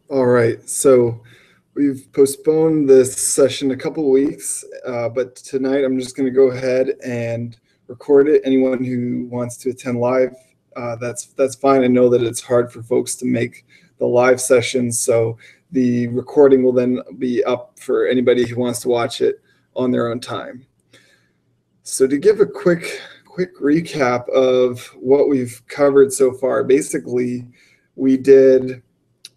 All right, so we've postponed this session a couple of weeks, but tonight I'm just going to go ahead and record it. Anyone who wants to attend live, that's fine. I know that it's hard for folks to make the live sessions, so the recording will then be up for anybody who wants to watch it on their own time. So to give a quick recap of what we've covered so far, basically we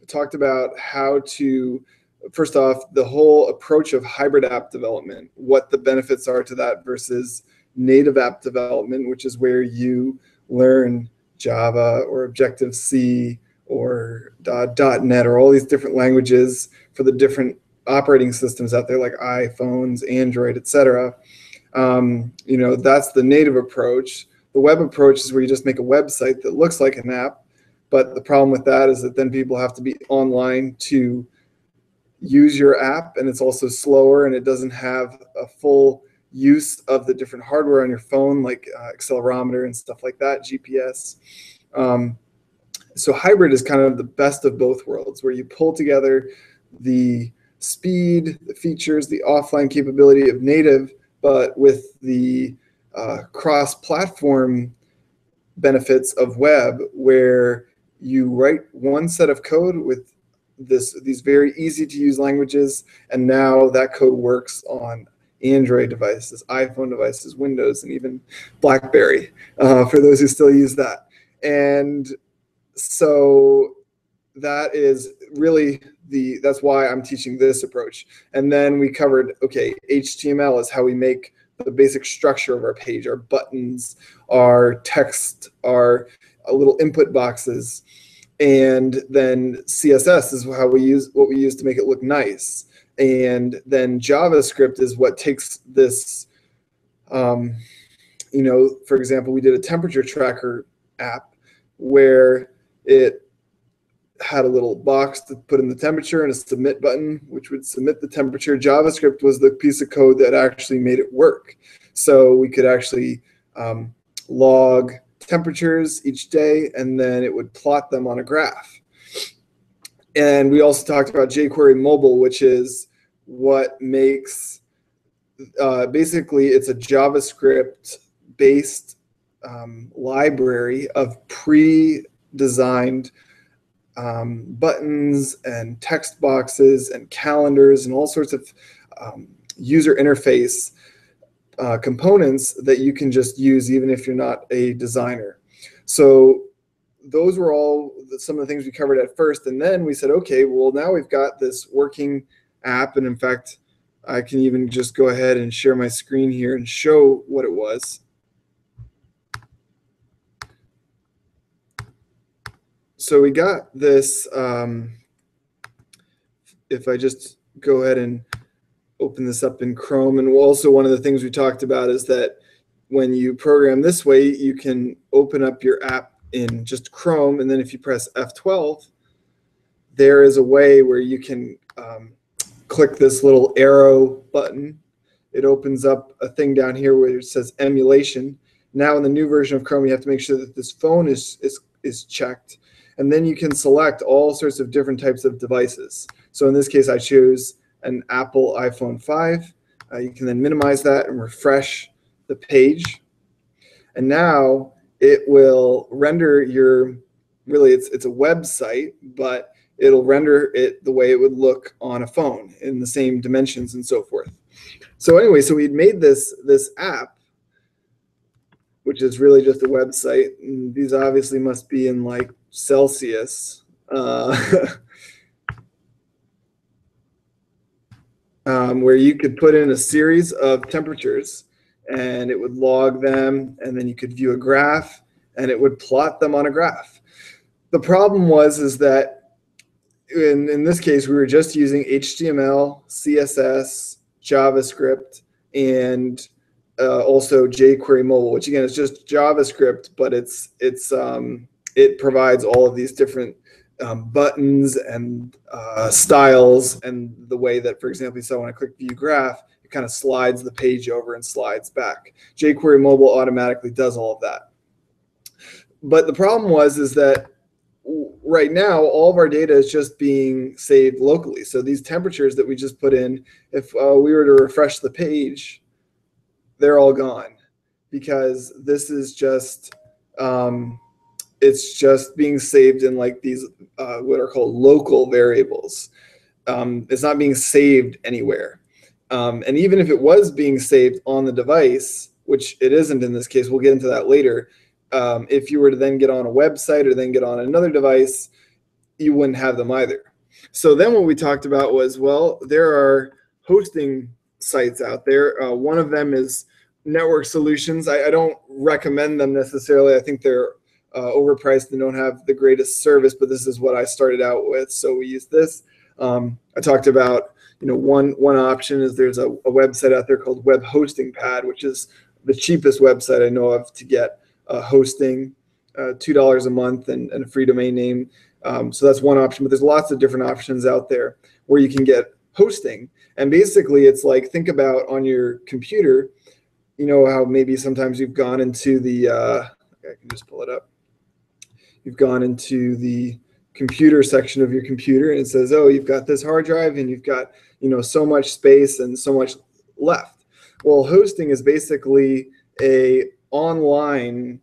talked about how to, first off, the whole approach of hybrid app development, what the benefits are to that versus native app development, which is where you learn Java or Objective-C or .NET or all these different languages for the different operating systems out there like iPhones, Android, etc. That's the native approach. The web approach is where you just make a website that looks like an app, but the problem with that is that then people have to be online to use your app, and it's also slower, and it doesn't have a full use of the different hardware on your phone, like accelerometer and stuff like that, GPS. So hybrid is kind of the best of both worlds, where you pull together the speed, the features, the offline capability of native, but with the cross-platform benefits of web, where you write one set of code with these very easy to use languages, and now that code works on Android devices, iPhone devices, Windows, and even BlackBerry, for those who still use that. And so that is really that's why I'm teaching this approach. And then we covered, okay, HTML is how we make the basic structure of our page, our buttons, our text, our little input boxes. And then CSS is what we use to make it look nice. And then JavaScript is what takes this, for example, we did a temperature tracker app where it had a little box to put in the temperature and a submit button, which would submit the temperature. JavaScript was the piece of code that actually made it work. So we could actually log temperatures each day, and then it would plot them on a graph. And we also talked about jQuery mobile, which is what makes, basically it's a JavaScript-based library of pre-designed buttons and text boxes and calendars and all sorts of user interface components that you can just use even if you're not a designer. So those were all some of the things we covered at first, and then we said, okay, well, now we've got this working app, and in fact, I can even just go ahead and share my screen here and show what it was. So we got this, if I just go ahead and open this up in Chrome, and also one of the things we talked about is that when you program this way, you can open up your app in just Chrome, and then if you press F12, there is a way where you can click this little arrow button. It opens up a thing down here where it says emulation. Now in the new version of Chrome, you have to make sure that this phone is checked, and then you can select all sorts of different types of devices. So in this case, I choose an Apple iPhone 5. You can then minimize that and refresh the page. And now it will render your, really it's a website, but it'll render it the way it would look on a phone in the same dimensions and so forth. So anyway, so we'd made this app, which is really just a website. And these obviously must be in like Celsius. Where you could put in a series of temperatures, and it would log them, and then you could view a graph, and it would plot them on a graph. The problem is that in this case, we were just using HTML, CSS, JavaScript, and also jQuery mobile, which again is just JavaScript, but it provides all of these different buttons and styles, and the way that, for example, you saw when I click view graph, it kind of slides the page over and slides back. jQuery mobile automatically does all of that. But the problem is that right now, all of our data is just being saved locally. So these temperatures that we just put in, if we were to refresh the page, they're all gone, because this is just it's just being saved in like these what are called local variables. It's not being saved anywhere. And even if it was being saved on the device, which it isn't in this case, we'll get into that later. If you were to then get on a website or then get on another device, you wouldn't have them either. So then what we talked about was, well, there are hosting sites out there. One of them is Network Solutions. I don't recommend them necessarily. I think they're overpriced and don't have the greatest service, but this is what I started out with, so we use this. I talked about, one option is there's a website out there called Web Hosting Pad, which is the cheapest website I know of to get hosting, $2 a month and a free domain name. So that's one option, but there's lots of different options out there where you can get hosting. And basically it's like, think about on your computer, how maybe sometimes you've gone into the, I can just pull it up. You've gone into the computer section of your computer and it says, oh, you've got this hard drive and you've got, so much space and so much left. Well, hosting is basically a online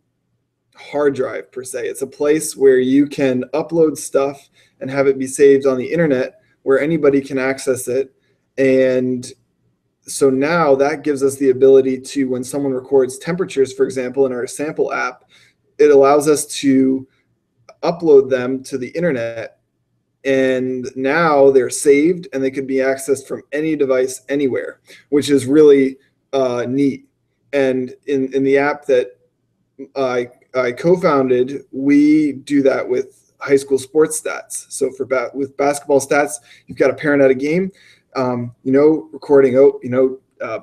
hard drive per se. It's a place where you can upload stuff and have it be saved on the internet where anybody can access it. And so now that gives us the ability to, when someone records temperatures, for example, in our sample app, it allows us to upload them to the internet, and now they're saved and they could be accessed from any device anywhere, which is really neat. And in the app that I co-founded, we do that with high school sports stats. So with basketball stats, you've got a parent at a game, recording,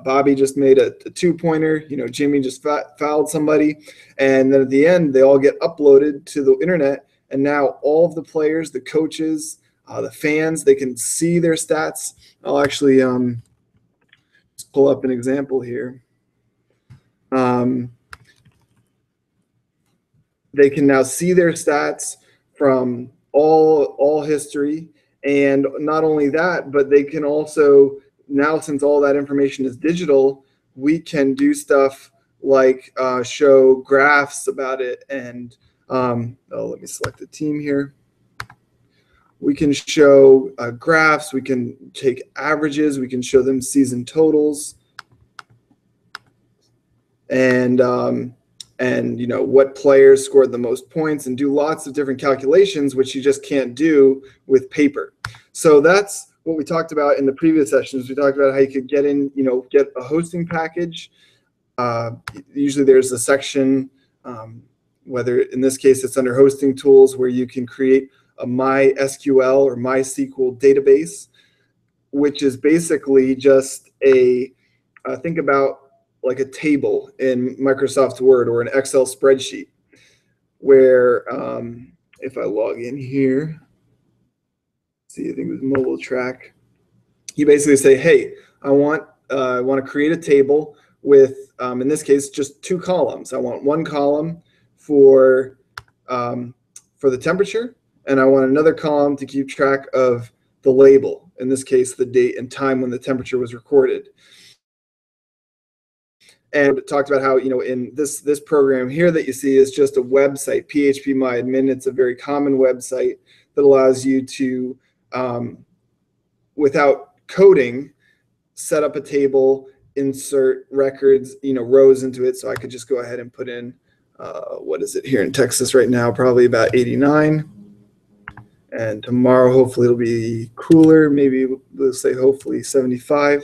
Bobby just made a two-pointer, Jimmy just fouled somebody. And then at the end, they all get uploaded to the internet. And now all of the players, the coaches, the fans, they can see their stats. I'll actually just pull up an example here. They can now see their stats from all history. And not only that, but they can also, now since all that information is digital, we can do stuff like show graphs about it. And let me select the team here. We can show graphs, we can take averages, we can show them season totals, and what players scored the most points, and do lots of different calculations, which you just can't do with paper. So that's what we talked about in the previous sessions. We talked about how you could get a hosting package. Usually there's a section, whether in this case it's under hosting tools, where you can create a MySQL or MySQL database, which is basically just think about like a table in Microsoft Word or an Excel spreadsheet, where if I log in here, see, I think it was mobile track, you basically say, hey, I want to create a table with, in this case, just two columns. I want one column for the temperature, and I want another column to keep track of the label, in this case, the date and time when the temperature was recorded. And talked about how, in this program here that you see is just a website, phpMyAdmin. It's a very common website that allows you to, without coding, set up a table, insert records, rows into it. So I could just go ahead and put in, what is it here in Texas right now? Probably about 89. And tomorrow, hopefully, it'll be cooler. Maybe we'll say hopefully 75.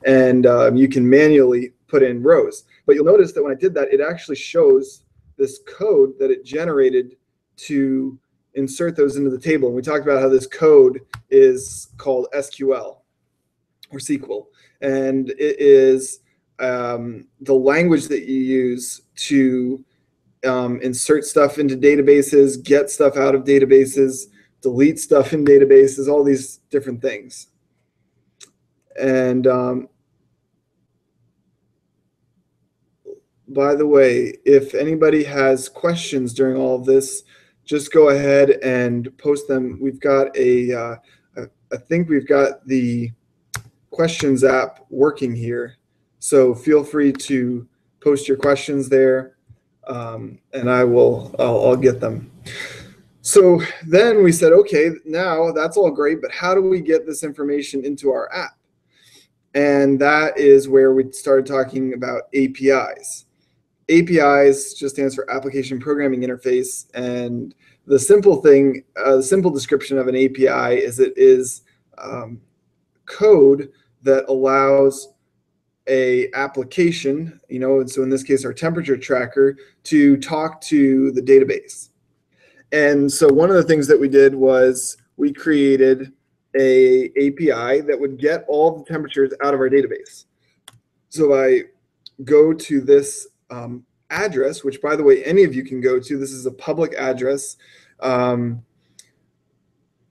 And you can manually put in rows. But you'll notice that when I did that, it actually shows this code that it generated to insert those into the table. And we talked about how this code is called SQL or SQL. And it is the language that you use to insert stuff into databases, get stuff out of databases, delete stuff in databases, all these different things. And by the way, if anybody has questions during all of this, just go ahead and post them. We've got I think we've got the questions app working here. So feel free to post your questions there, and I'll get them. So then we said, okay, now that's all great, but how do we get this information into our app? And that is where we started talking about APIs. APIs just stands for Application Programming Interface, and the simple description of an API is it is code that allows a application, so in this case our temperature tracker, to talk to the database. And so one of the things that we did was we created a API that would get all the temperatures out of our database. So I go to this address, which by the way, any of you can go to. This is a public address that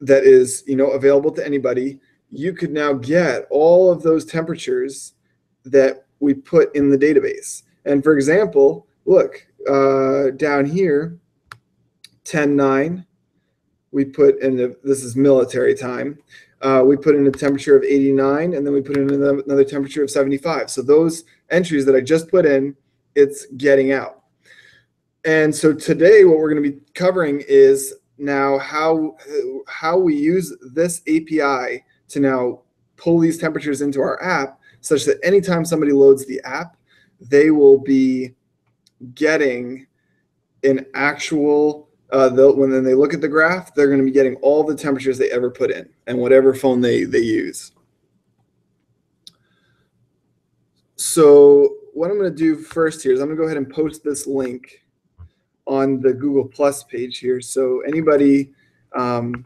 is available to anybody. You could now get all of those temperatures that we put in the database. And for example, look, down here, 10:09, we put in, this is military time, we put in a temperature of 89, and then we put in another temperature of 75. So those entries that I just put in, it's getting out. And so today what we're going to be covering is now how we use this API to now pull these temperatures into our app, such that anytime somebody loads the app, they will be getting an actual, when they look at the graph, they're going to be getting all the temperatures they ever put in and whatever phone they use. So what I'm going to do first here is I'm going to go ahead and post this link on the Google Plus page here, so anybody can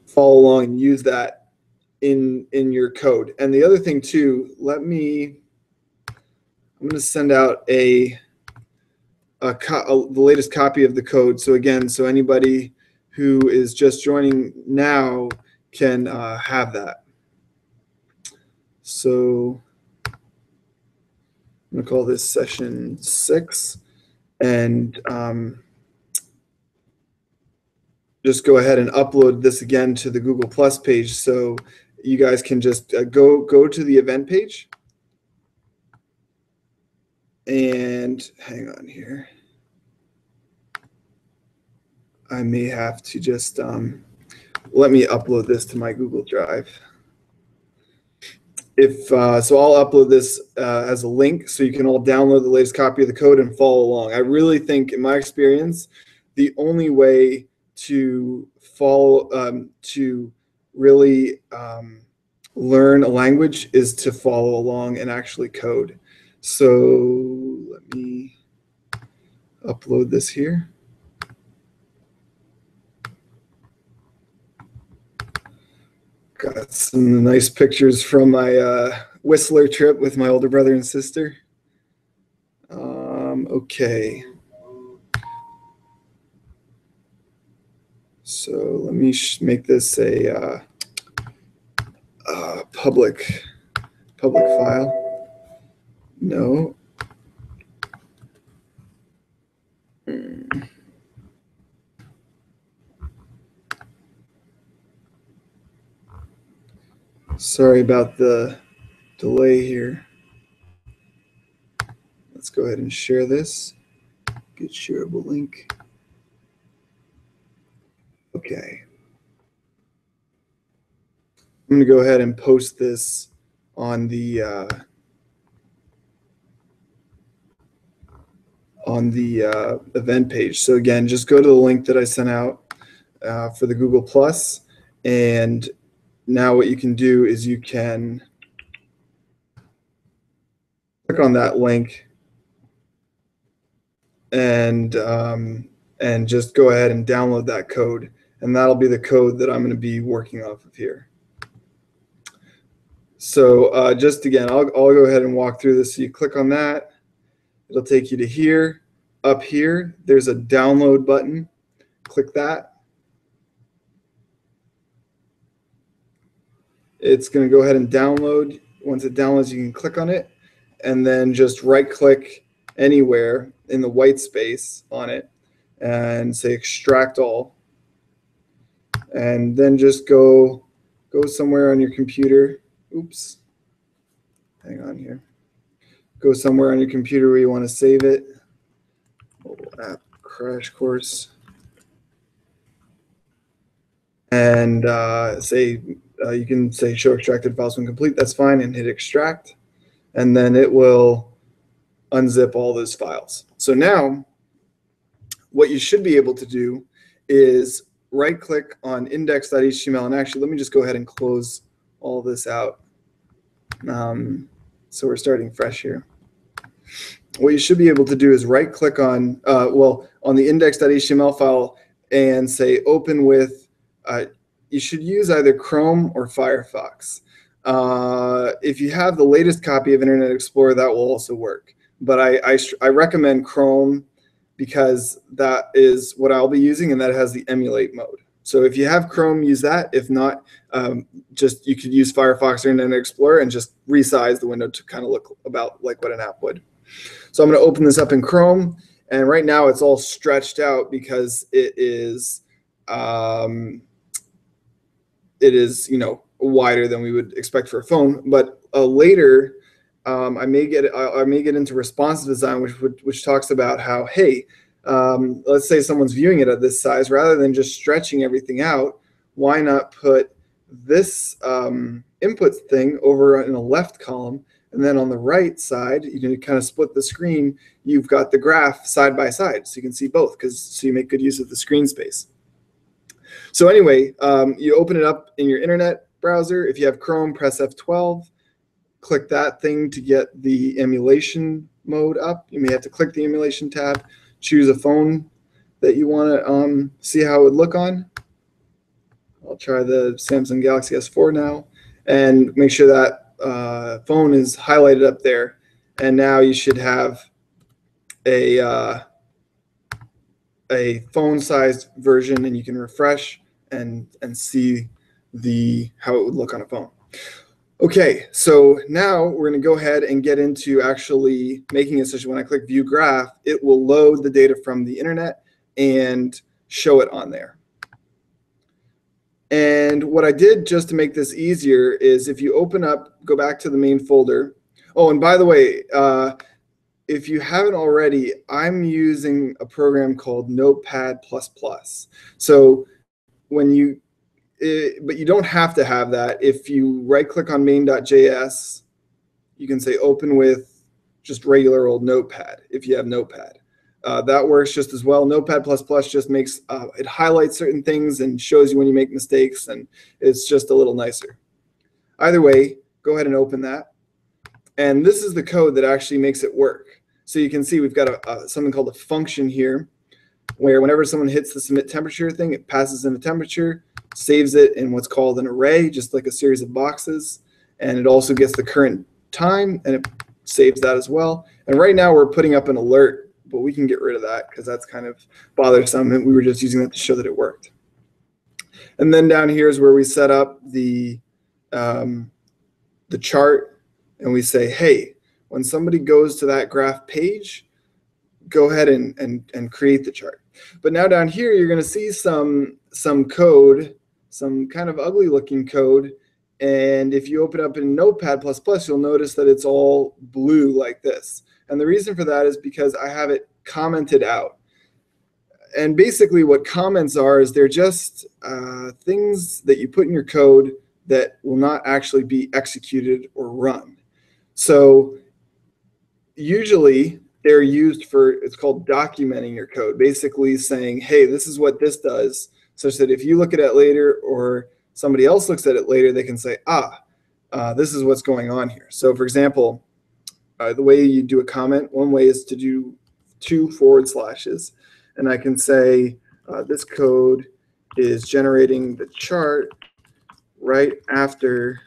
follow along and use that in your code. And the other thing too, I'm going to send out the latest copy of the code. So again, so anybody who is just joining now can have that. So I'm going to call this session 6, and just go ahead and upload this again to the Google Plus page. So you guys can just go to the event page, and hang on here. I may have to just let me upload this to my Google Drive. So I'll upload this as a link so you can all download the latest copy of the code and follow along. I really think, in my experience, the only way to to really learn a language is to follow along and actually code. So let me upload this here. Got some nice pictures from my Whistler trip with my older brother and sister. Okay. So let me make this a public file. No. Sorry about the delay here. Let's go ahead and share this. Get shareable link. Okay. I'm going to go ahead and post this on the event page. So again, just go to the link that I sent out for the Google Plus, and now what you can do is you can click on that link and just go ahead and download that code, and that'll be the code that I'm going to be working off of here. So just again, I'll go ahead and walk through this. So you click on that, it'll take you to here. Up here, there's a download button. Click that. It's going to go ahead and download. Once it downloads, you can click on it, and then just right-click anywhere in the white space on it and say extract all, and then just go somewhere on your computer. Oops, hang on here. Go somewhere on your computer where you want to save it. Mobile app crash course. And you can say show extracted files when complete. That's fine, and hit extract. And then it will unzip all those files. So now what you should be able to do is right click on index.html. And actually, let me just go ahead and close all this out. So we're starting fresh here. What you should be able to do is right click on, on the index.html file and say open with, you should use either Chrome or Firefox. If you have the latest copy of Internet Explorer, that will also work. But I recommend Chrome because that is what I'll be using, and that has the emulate mode. So if you have Chrome, use that. If not, you could use Firefox or Internet Explorer and just resize the window to kind of look about like what an app would. So I'm going to open this up in Chrome, and right now it's all stretched out because it is wider than we would expect for a phone. But later, I may get into responsive design, which talks about how, hey, let's say someone's viewing it at this size, rather than just stretching everything out, why not put this input thing over in a left column, and then on the right side, you can kind of split the screen. You've got the graph side by side, so you can see both, so you make good use of the screen space. So anyway, you open it up in your internet browser. If you have Chrome, press F12. Click that thing to get the emulation mode up. You may have to click the emulation tab. Choose a phone that you want to see how it would look on. I'll try the Samsung Galaxy S4 now, and make sure that phone is highlighted up there. And now you should have a phone-sized version, and you can refresh and see how it would look on a phone. Okay, so now we're going to go ahead and get into actually making it such that when I click View Graph, it will load the data from the internet and show it on there. And what I did just to make this easier is if you open up, go back to the main folder. Oh, and by the way, if you haven't already, I'm using a program called Notepad++. So but you don't have to have that. If you right-click on main.js, you can say open with just regular old Notepad if you have Notepad. That works just as well. Notepad++ just makes it highlights certain things and shows you when you make mistakes, and it's just a little nicer. Either way, go ahead and open that. And this is the code that actually makes it work. So you can see we've got something called a function here, where whenever someone hits the submit temperature thing, it passes in the temperature, saves it in what's called an array, just like a series of boxes, and it also gets the current time, and it saves that as well. And right now we're putting up an alert, but we can get rid of that because that's kind of bothersome, and we were just using that to show that it worked. And then down here is where we set up the chart, and we say, hey, when somebody goes to that graph page, go ahead and create the chart. But now down here, you're going to see some code, some kind of ugly looking code. And if you open up in Notepad++, you'll notice that it's all blue like this. And the reason for that is because I have it commented out. And basically what comments are is they're just things that you put in your code that will not actually be executed or run. So usually they're used for, it's called documenting your code, basically saying, hey, this is what this does, such that if you look at it later or somebody else looks at it later, they can say, this is what's going on here. So for example, the way you do a comment, one way is to do 2 forward slashes. And I can say, this code is generating the chart right after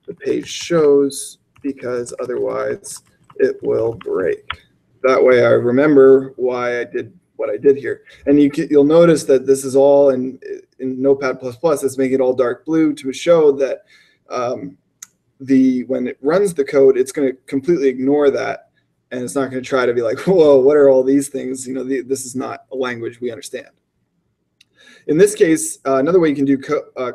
the page shows, because otherwise it will break. That way I remember why I did what I did here. And you'll notice that this is all in Notepad++. It's making it all dark blue to show that when it runs the code, it's going to completely ignore that and it's not going to try to be like, whoa, what are all these things? This is not a language we understand. In this case, another way you can do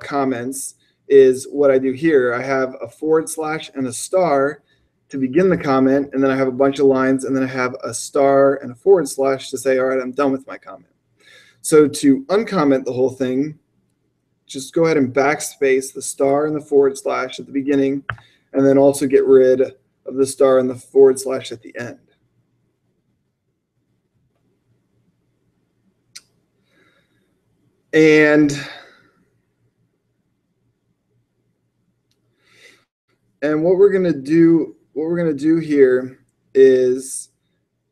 comments is what I do here. I have a / and a star to begin the comment, and then I have a bunch of lines, and then I have a star and a / to say, all right, I'm done with my comment. So to uncomment the whole thing, just go ahead and backspace the star and the / at the beginning, and then also get rid of the star and the / at the end. And what we're gonna do here is,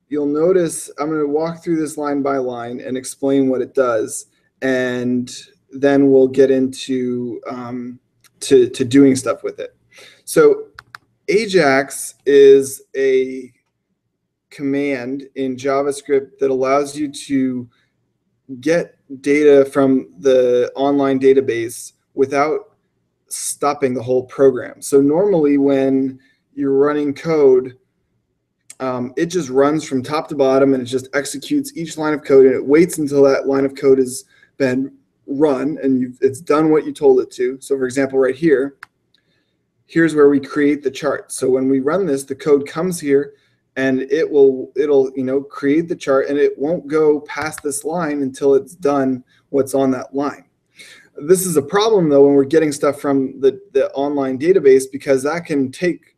you'll notice I'm going to walk through this line by line and explain what it does, and then we'll get into to doing stuff with it. So Ajax is a command in JavaScript that allows you to get data from the online database without stopping the whole program. So normally when you're running code, it just runs from top to bottom, and it just executes each line of code, and it waits until that line of code has been run and it's done what you told it to. So for example, right here, here's where we create the chart. So when we run this, the code comes here, and it'll create the chart, and it won't go past this line until it's done what's on that line. This is a problem though when we're getting stuff from the online database, because that can take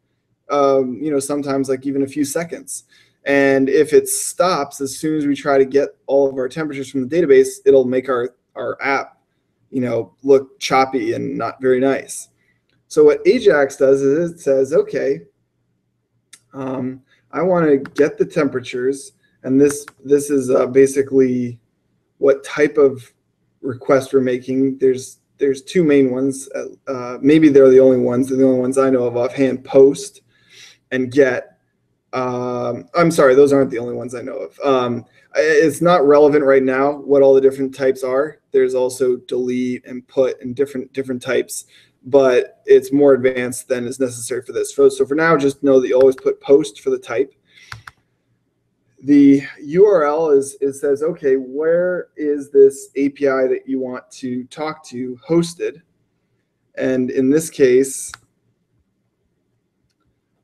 sometimes like even a few seconds. And if it stops as soon as we try to get all of our temperatures from the database, it'll make our app, look choppy and not very nice. So what Ajax does is it says, okay, I want to get the temperatures, and this is basically what type of request we're making. There's two main ones. Maybe they're the only ones. They're the only ones I know of offhand: post and get. I'm sorry, those aren't the only ones I know of. It's not relevant right now what all the different types are. There's also delete and put and different types, but it's more advanced than is necessary for this. So for now, just know that you always put post for the type. The URL it says, okay, where is this API that you want to talk to hosted? And in this case,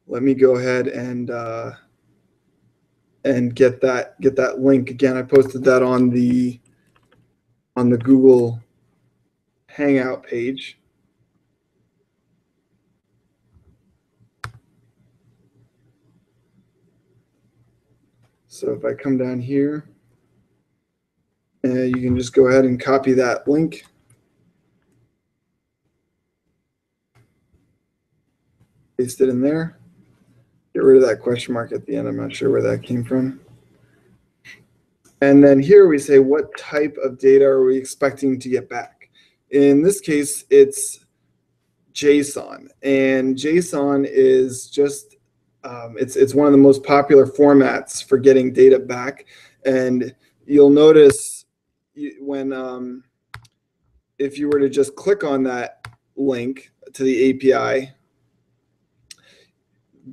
let me go ahead and get that link again. I posted that on the Google Hangout page. So if I come down here, you can just go ahead and copy that link. Paste it in there. Get rid of that question mark at the end. I'm not sure where that came from. And then here we say, what type of data are we expecting to get back? In this case, it's JSON. And JSON is just, it's one of the most popular formats for getting data back. And you'll notice when, if you were to just click on that link to the API,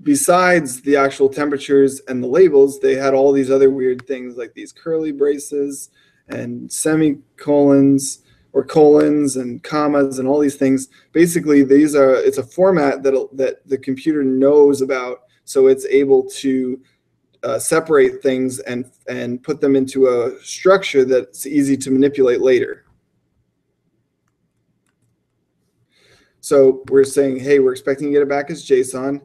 besides the actual temperatures and the labels, they had all these other weird things like these curly braces and semicolons or colons and commas and all these things. Basically, it's a format that the computer knows about, so it's able to separate things and put them into a structure that's easy to manipulate later. So we're saying, hey, we're expecting to get it back as JSON.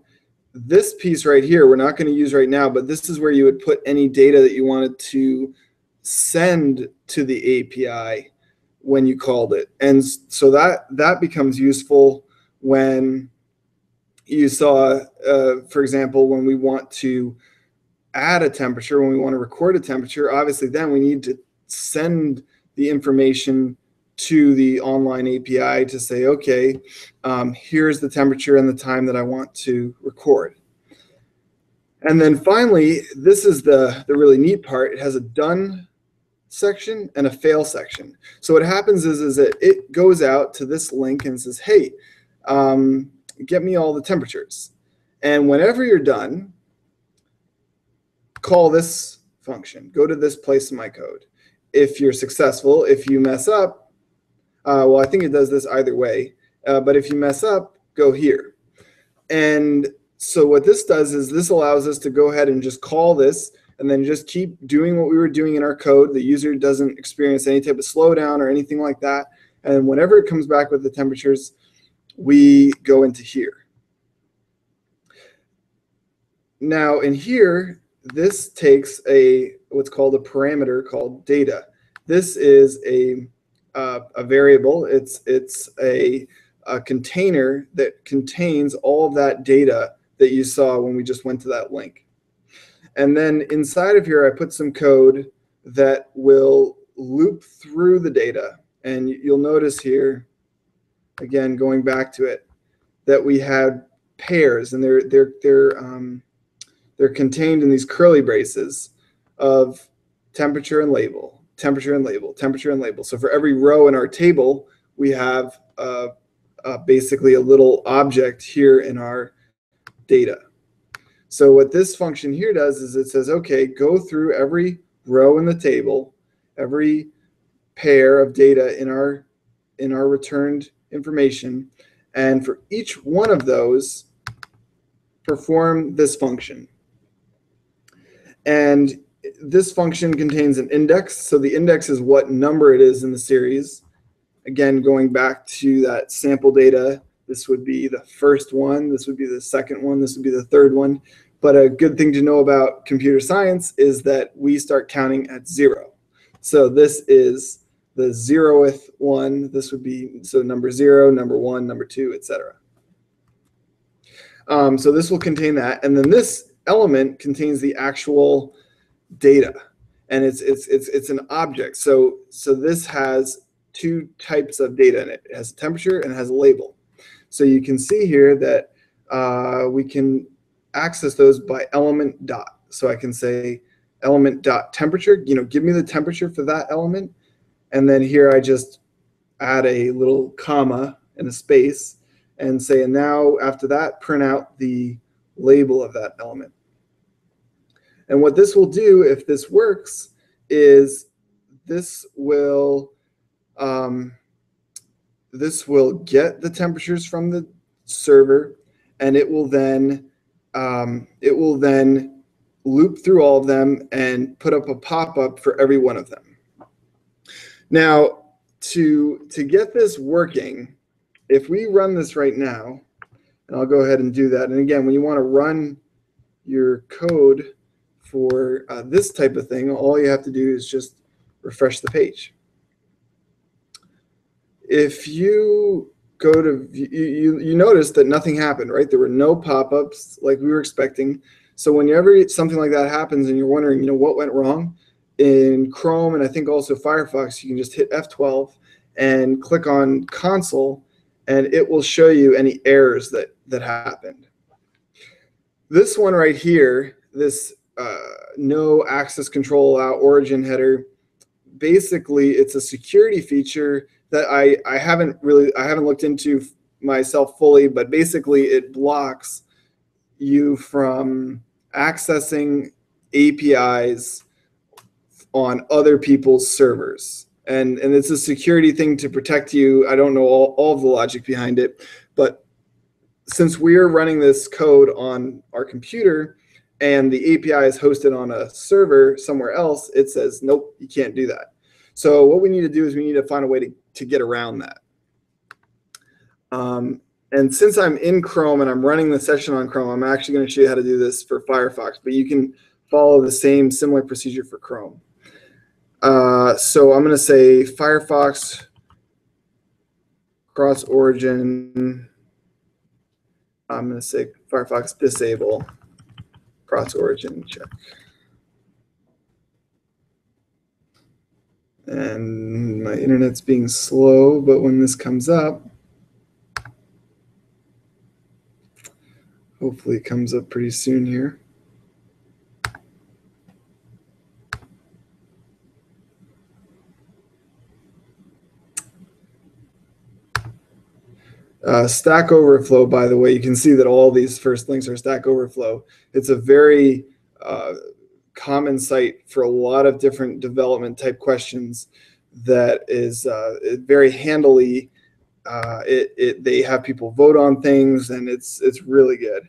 This piece right here, we're not going to use right now, but this is where you would put any data that you wanted to send to the API when you called it. And so that becomes useful when you saw, for example, when we want to add a temperature, when we want to record a temperature, obviously then we need to send the information to the online API to say, okay, here's the temperature and the time that I want to record. And then finally, this is the really neat part. It has a done section and a fail section. So what happens is that it goes out to this link and says, hey, get me all the temperatures. And whenever you're done, call this function, go to this place in my code. If you're successful, if you mess up, well, I think it does this either way, but if you mess up, go here. And so what this does is this allows us to go ahead and just call this and then just keep doing what we were doing in our code. The user doesn't experience any type of slowdown or anything like that. And whenever it comes back with the temperatures, we go into here. Now in here, this takes what's called a parameter called data. This is a variable. It's a container that contains all of that data that you saw when we just went to that link. And then inside of here, I put some code that will loop through the data. And you'll notice here, again, going back to it, that we had pairs, and they're contained in these curly braces of temperature and label, temperature and label, temperature and label. So for every row in our table, we have basically a little object here in our data. So what this function here does is it says, okay, go through every row in the table, every pair of data in our returned information, and for each one of those, perform this function. And this function contains an index. So the index is what number it is in the series. Again, going back to that sample data, this would be the first one, this would be the second one, this would be the third one. But a good thing to know about computer science is that we start counting at 0. So this is the 0th one. This would be, so number 0, number 1, number 2, etc. So this will contain that. And then this element contains the actual data. And it's an object. So this has two types of data in it. It has a temperature and it has a label. So you can see here that we can access those by element dot. So I can say element dot temperature, give me the temperature for that element. And then here I just add a little comma and a space and say, and now after that, print out the label of that element. And what this will do, if this works, is this will get the temperatures from the server, and it will then loop through all of them and put up a pop-up for every one of them. Now, to get this working, if we run this right now, and I'll go ahead and do that. And again, when you want to run your code for this type of thing, all you have to do is just refresh the page. If you go to, you notice that nothing happened, right? There were no pop-ups like we were expecting. So whenever something like that happens and you're wondering, what went wrong, in Chrome and I think also Firefox, you can just hit F12 and click on console, and it will show you any errors that happened. This one right here, this no access control allow origin header, basically it's a security feature that I haven't looked into myself fully, but basically it blocks you from accessing APIs on other people's servers. And it's a security thing to protect you. I don't know all of the logic behind it, but since we're running this code on our computer and the API is hosted on a server somewhere else, it says, nope, you can't do that. So what we need to do is we need to find a way to get around that. And since I'm in Chrome and I'm running the session on Chrome, I'm actually going to show you how to do this for Firefox, but you can follow the same similar procedure for Chrome. So I'm going to say Firefox cross origin. I'm going to say Firefox disable cross origin check. And my internet's being slow, but when this comes up, hopefully it comes up pretty soon here. Stack Overflow, by the way, you can see that all these first links are Stack Overflow. It's a very common site for a lot of different development type questions that is very handily. They have people vote on things, and it's really good.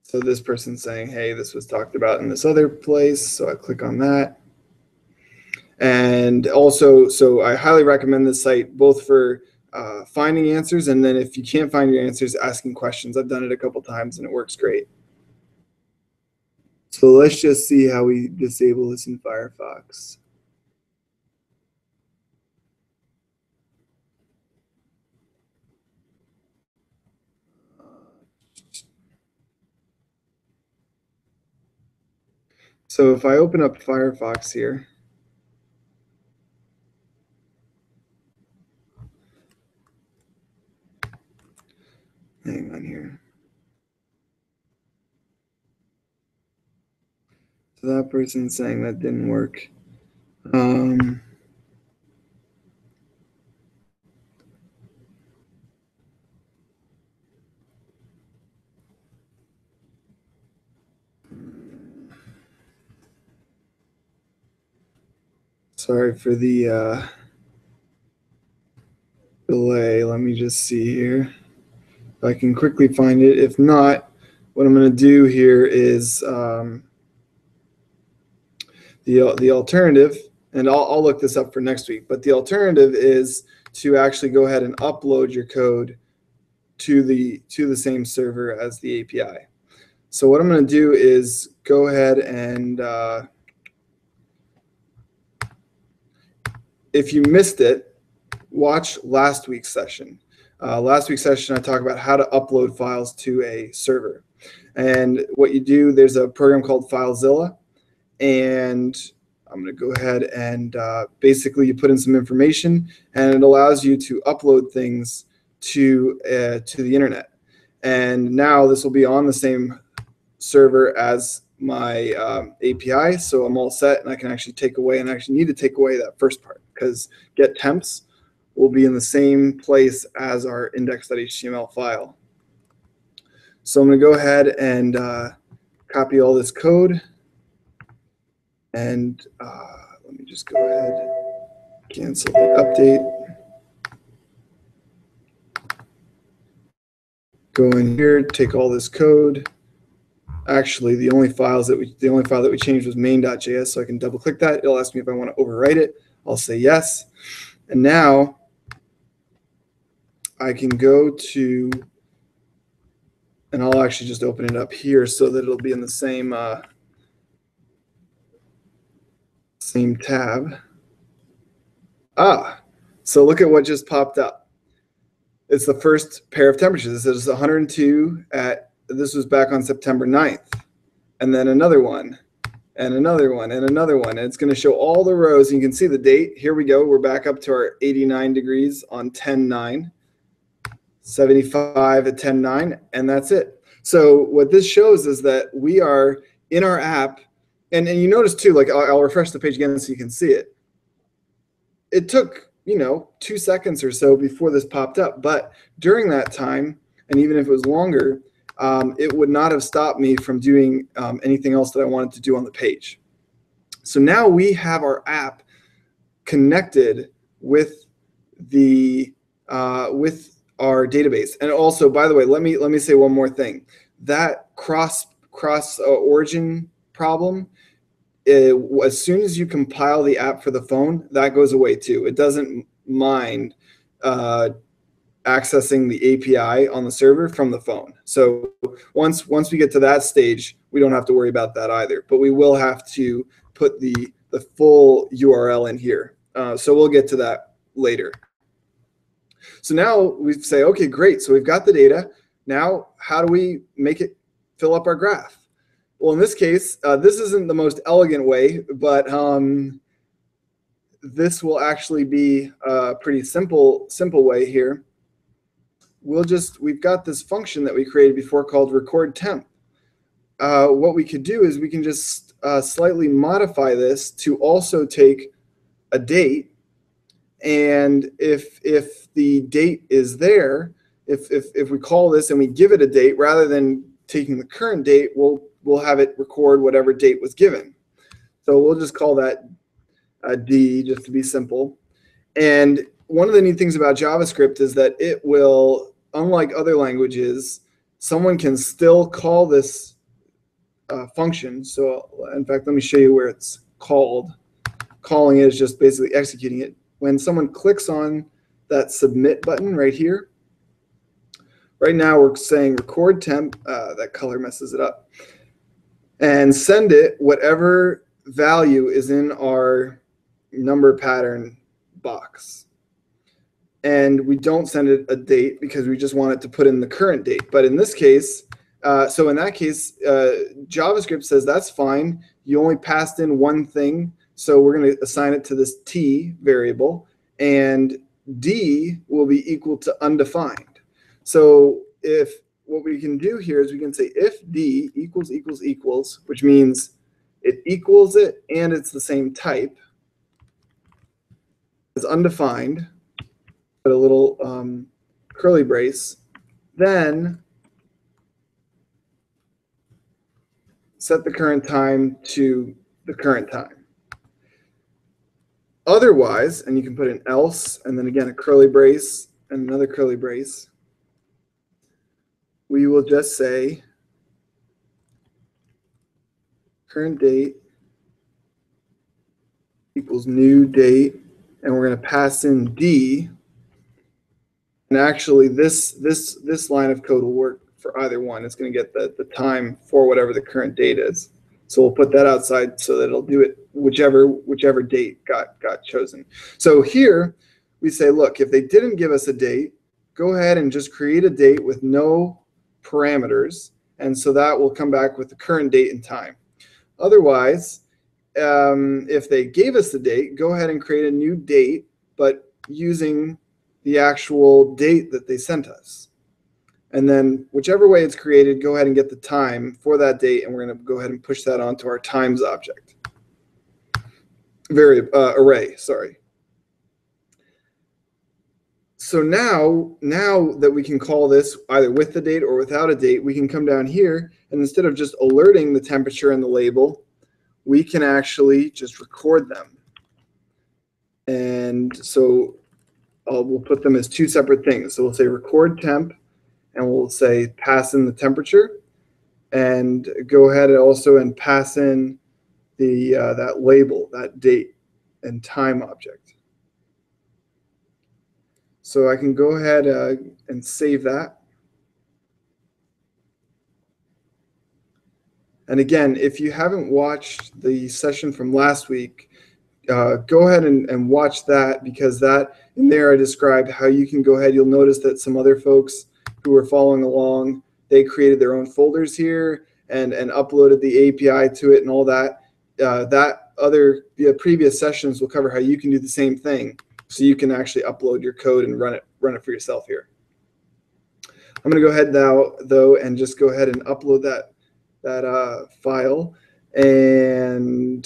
So this person's saying, hey, this was talked about in this other place. So I click on that. And also, so I highly recommend this site both for finding answers, and then if you can't find your answers, asking questions. I've done it a couple times and it works great. So let's just see how we disable this in Firefox. So if I open up Firefox here, hang on here. So that person's saying that didn't work. Sorry for the delay. Let me just see here if I can quickly find it. If not, what I'm going to do here is the alternative, and I'll look this up for next week, but the alternative is to actually go ahead and upload your code to the same server as the API. So what I'm going to do is go ahead and if you missed it, watch last week's session. Last week's session, I talk about how to upload files to a server. And what you do, there's a program called FileZilla, and I'm going to go ahead and basically you put in some information, and it allows you to upload things to the internet. And now this will be on the same server as my API, so I'm all set, and I can actually take away, and I actually need to take away that first part because get temps will be in the same place as our index.html file. So I'm going to go ahead and copy all this code, and let me just go ahead, cancel the update. Go in here, take all this code. Actually, the only file that we changed was main.js, so I can double click that. It'll ask me if I want to overwrite it. I'll say yes. And now I can go to, and I'll actually just open it up here so that it'll be in the same same tab. So look at what just popped up. It's the first pair of temperatures. It says 102 this was back on September 9th, and then another one, and another one, and another one. And it's going to show all the rows. You can see the date. Here we go. We're back up to our 89 degrees on 10/9, 75 at 10/9, and that's it. So what this shows is that we are in our app, and you notice too, like I'll refresh the page again so you can see it. It took, 2 seconds or so before this popped up, but during that time, and even if it was longer, it would not have stopped me from doing anything else that I wanted to do on the page. So now we have our app connected with the with our database. And also, by the way, let me say one more thing. That cross origin problem, as soon as you compile the app for the phone, that goes away too. It doesn't mind accessing the API on the server from the phone. So once we get to that stage, we don't have to worry about that either. But we will have to put the full URL in here. So we'll get to that later. So now we say, okay, great. So we've got the data. Now, how do we make it fill up our graph? Well, in this case, this isn't the most elegant way, but this will actually be a pretty simple way here. We've got this function that we created before called record temp. What we could do is we can just slightly modify this to also take a date, and if the date is there, if we call this and we give it a date rather than taking the current date, we'll have it record whatever date was given. So we'll just call that D just to be simple. And one of the neat things about JavaScript is that it will, unlike other languages, someone can still call this function. So in fact, let me show you where it's called. Calling it is just basically executing it. When someone clicks on that submit button right here, right now we're saying record temp, that color messes it up, and send it whatever value is in our number pattern box. And we don't send it a date because we just want it to put in the current date. But in this case, so in that case, JavaScript says that's fine. You only passed in one thing, so we're going to assign it to this T variable, and D will be equal to undefined. So if what we can do here is we can say if D equals equals equals, which means it equals it and it's the same type as undefined, but a little curly brace, then set the current time to the current time. Otherwise, and you can put an else, and then again a curly brace and another curly brace, we will just say current date equals new date, and we're going to pass in D. And actually, this line of code will work for either one. It's going to get the time for whatever the current date is. So we'll put that outside so that it'll do it whichever date got chosen. So here we say, look, if they didn't give us a date, go ahead and just create a date with no parameters, and so that will come back with the current date and time. Otherwise, if they gave us the date, go ahead and create a new date, but using the actual date that they sent us. And then whichever way it's created, go ahead and get the time for that date, and we're going to go ahead and push that onto our times object. Array, sorry. So now that we can call this either with the date or without a date, we can come down here, and instead of just alerting the temperature and the label, we can actually just record them. And so we'll put them as two separate things. So we'll say record temp, and we'll say pass in the temperature, and go ahead and also pass in the that label, that date and time object. So I can go ahead and save that. And again, if you haven't watched the session from last week, go ahead and watch that, because that in there I described how you can go ahead. You'll notice that some other folks who were following along, they created their own folders here and uploaded the API to it and all that. The previous sessions will cover how you can do the same thing, so you can actually upload your code and run it for yourself here. I'm going to go ahead now, though, and just go ahead and upload that file. And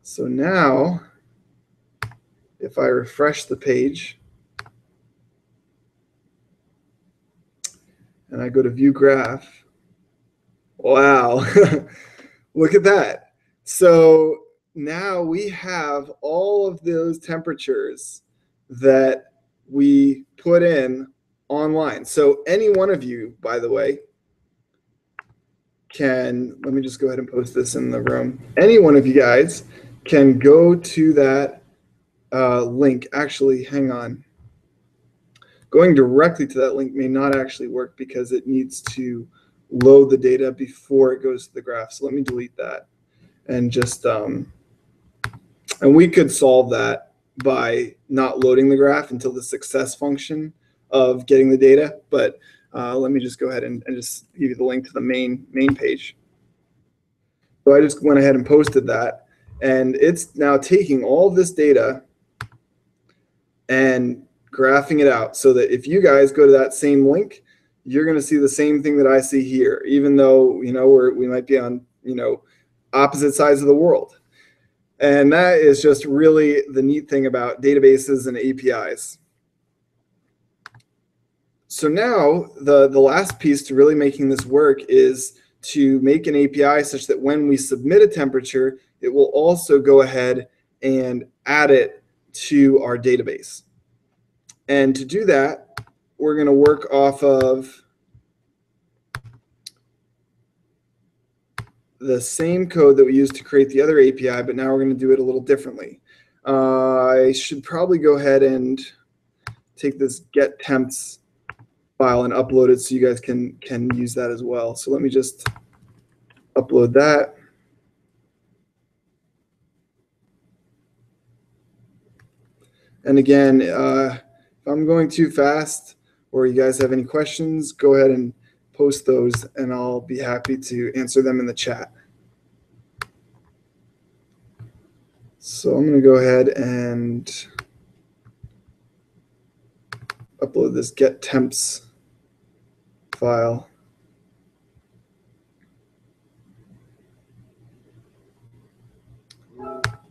so now, if I refresh the page and I go to view graph, wow, look at that. So now we have all of those temperatures that we put in online. So any one of you, by the way, can, let me just go ahead and post this in the room. Any one of you guys can go to that link. Actually, hang on. Going directly to that link may not actually work because it needs to load the data before it goes to the graph. So let me delete that and just, and we could solve that by not loading the graph until the success function of getting the data. But let me just go ahead and just give you the link to the main page. So I just went ahead and posted that, and it's now taking all this data and graphing it out so that if you guys go to that same link, you're going to see the same thing that I see here, even though we might be on opposite sides of the world. And that is just really the neat thing about databases and APIs. So now the last piece to really making this work is to make an API such that when we submit a temperature, it will also go ahead and add it to our database. And to do that, we're going to work off of the same code that we used to create the other API, but now we're going to do it a little differently. I should probably go ahead and take this get temps file and upload it so you guys can use that as well. So let me just upload that. And again, if I'm going too fast or you guys have any questions, go ahead and post those and I'll be happy to answer them in the chat. So I'm going to go ahead and upload this get temps file.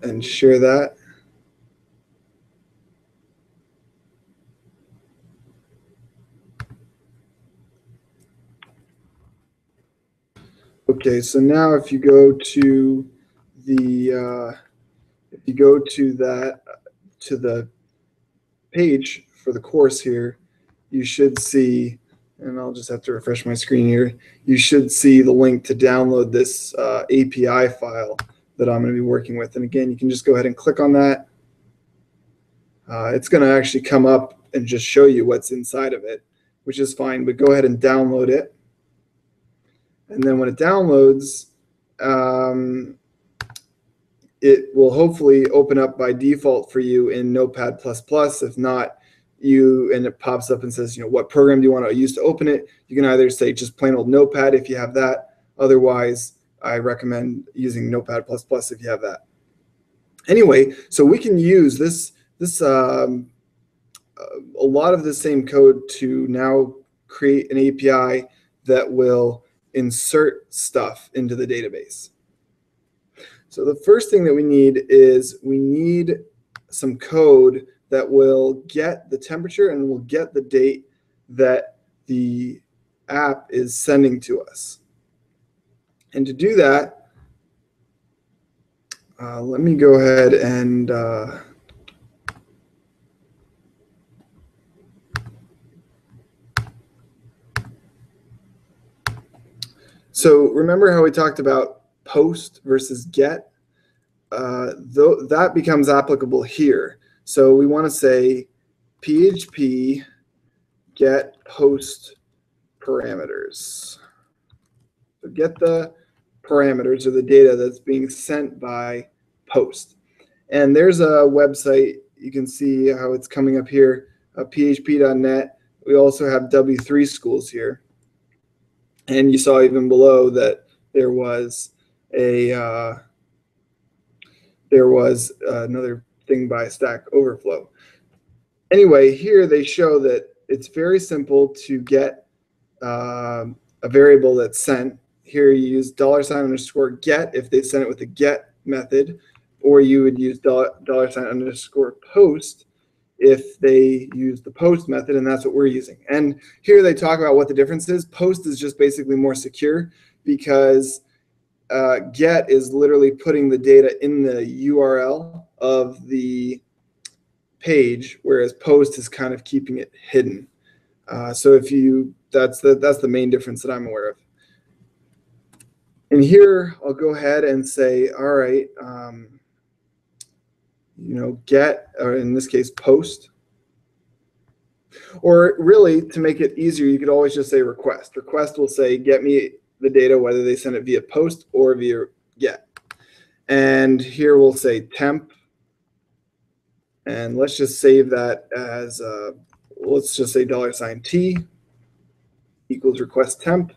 And share that. Okay, so now if you go to the to the page for the course here, you should see, and I'll just have to refresh my screen here. You should see the link to download this API file that I'm going to be working with. And again, you can just go ahead and click on that. It's going to actually come up and just show you what's inside of it, which is fine, but go ahead and download it. And then when it downloads, it will hopefully open up by default for you in Notepad++. If not, and it pops up and says, what program do you want to use to open it? You can either say just plain old Notepad if you have that. Otherwise, I recommend using Notepad++ if you have that. Anyway, so we can use a lot of the same code to now create an API that will insert stuff into the database. So the first thing that we need is some code that will get the temperature and will get the date that the app is sending to us. And to do that, let me go ahead and so remember how we talked about post versus get? That becomes applicable here. So we want to say PHP get post parameters. So get the parameters or the data that's being sent by post. And there's a website. You can see how it's coming up here, php.net. We also have W3 schools here. And you saw even below that there was another thing by Stack Overflow. Anyway, here they show that it's very simple to get a variable that's sent. Here you use $_get if they send it with the get method, or you would use $_post if they use the post method, and that's what we're using. And here they talk about what the difference is. Post is just basically more secure because get is literally putting the data in the URL of the page, whereas post is kind of keeping it hidden. So that's the main difference that I'm aware of. And here I'll go ahead and say, all right, get, or in this case, post. Or really, to make it easier, you could always just say request. Request will say, get me the data, whether they send it via post or via get. And here we'll say temp. And let's just save that as, let's just say $T equals request temp.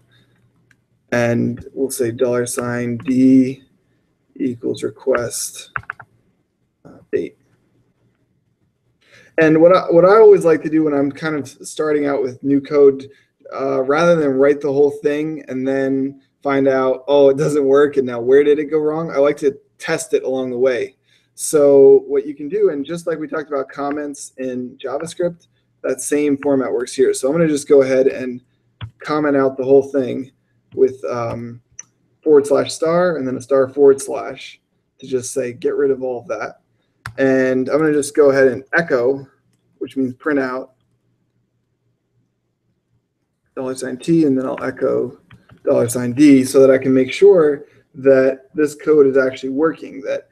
And we'll say $D equals request date. And what I always like to do when I'm kind of starting out with new code, rather than write the whole thing and then find out, oh, it doesn't work, and now where did it go wrong? I like to test it along the way. So what you can do, and just like we talked about comments in JavaScript, that same format works here. So I'm going to just go ahead and comment out the whole thing with /* and then a * to just say get rid of all of that. And I'm going to just go ahead and echo, which means print out $T, and then I'll echo $D so that I can make sure that this code is actually working, that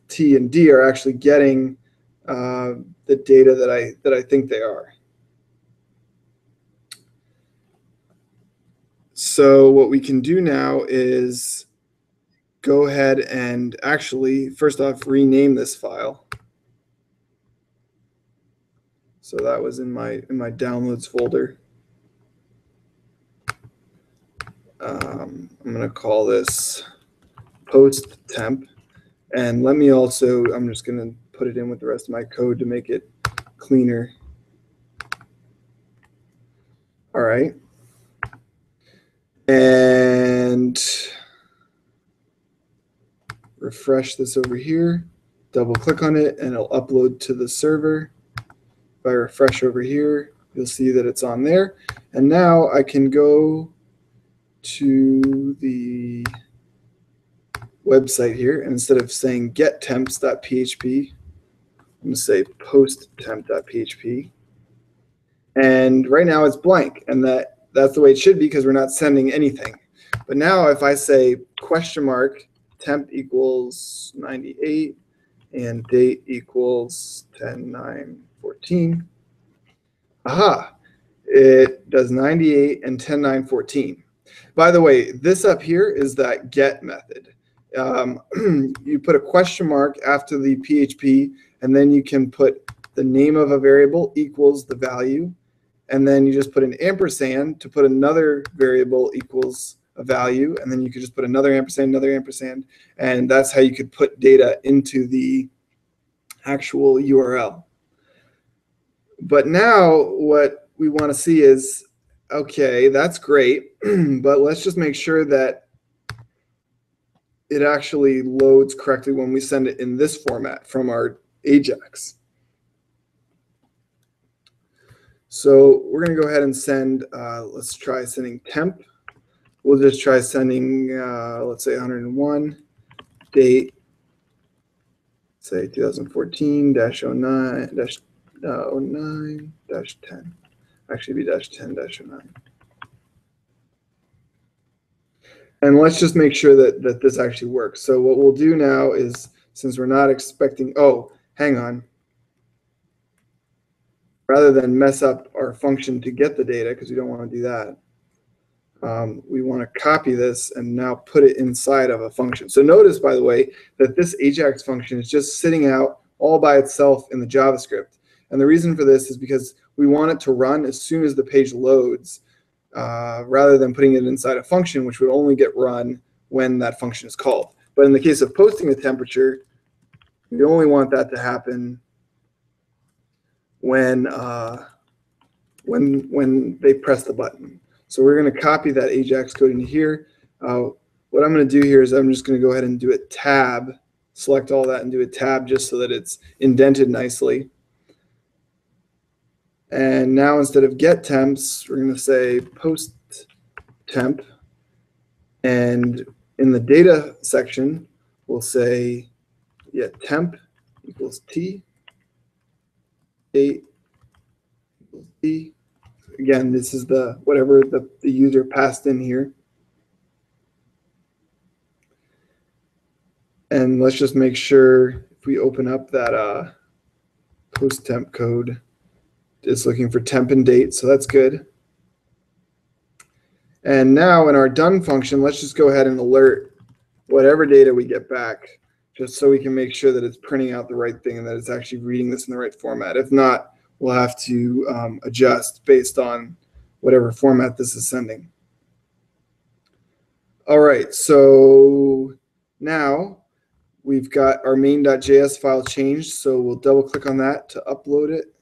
T and D are actually getting the data that I think they are. So what we can do now is go ahead and actually, first off, rename this file. So that was in my downloads folder. I'm going to call this post temp. And let me also, I'm just going to put it in with the rest of my code to make it cleaner. All right. And refresh this over here, double click on it, and it'll upload to the server. If I refresh over here, you'll see that it's on there. And now I can go to the website here, and instead of saying gettemps.php, I'm going to say posttemp.php. And right now it's blank, and that's the way it should be because we're not sending anything. But now if I say $temp equals 98 and date equals 10/9/14, aha, it does 98 and 10/9/14. By the way, this up here is that get method. You put a question mark after the PHP, and then you can put the name of a variable equals the value, and then you just put an ampersand to put another variable equals a value, and then you could just put another ampersand, and that's how you could put data into the actual URL. But now what we want to see is, okay, that's great, but let's just make sure that it actually loads correctly when we send it in this format from our Ajax. So we're going to go ahead and send, let's try sending temp. We'll just try sending, let's say 101, date, say 2014-09-10. Actually be -10-09. And let's just make sure that this actually works. So what we'll do now is, since we're not expecting, oh, hang on. Rather than mess up our function to get the data, because we don't want to do that, we want to copy this and now put it inside of a function. So notice, by the way, that this Ajax function is just sitting out all by itself in the JavaScript. And the reason for this is because we want it to run as soon as the page loads, rather than putting it inside a function, which would only get run when that function is called. But in the case of posting a temperature, we only want that to happen when they press the button. So we're going to copy that Ajax code into here. What I'm going to do here is I'm just going to go ahead and do a tab, select all that and do a tab just so that it's indented nicely. And now instead of get temps, we're going to say post temp. And in the data section, we'll say, yeah, temp equals T, date equals D. Again, this is the whatever the user passed in here. And let's just make sure if we open up that post temp code, it's looking for temp and date, so that's good. And now in our done function, let's just go ahead and alert whatever data we get back, just so we can make sure that it's printing out the right thing and that it's actually reading this in the right format. If not, we'll have to adjust based on whatever format this is sending. All right, so now we've got our main.js file changed, so we'll double click on that to upload it.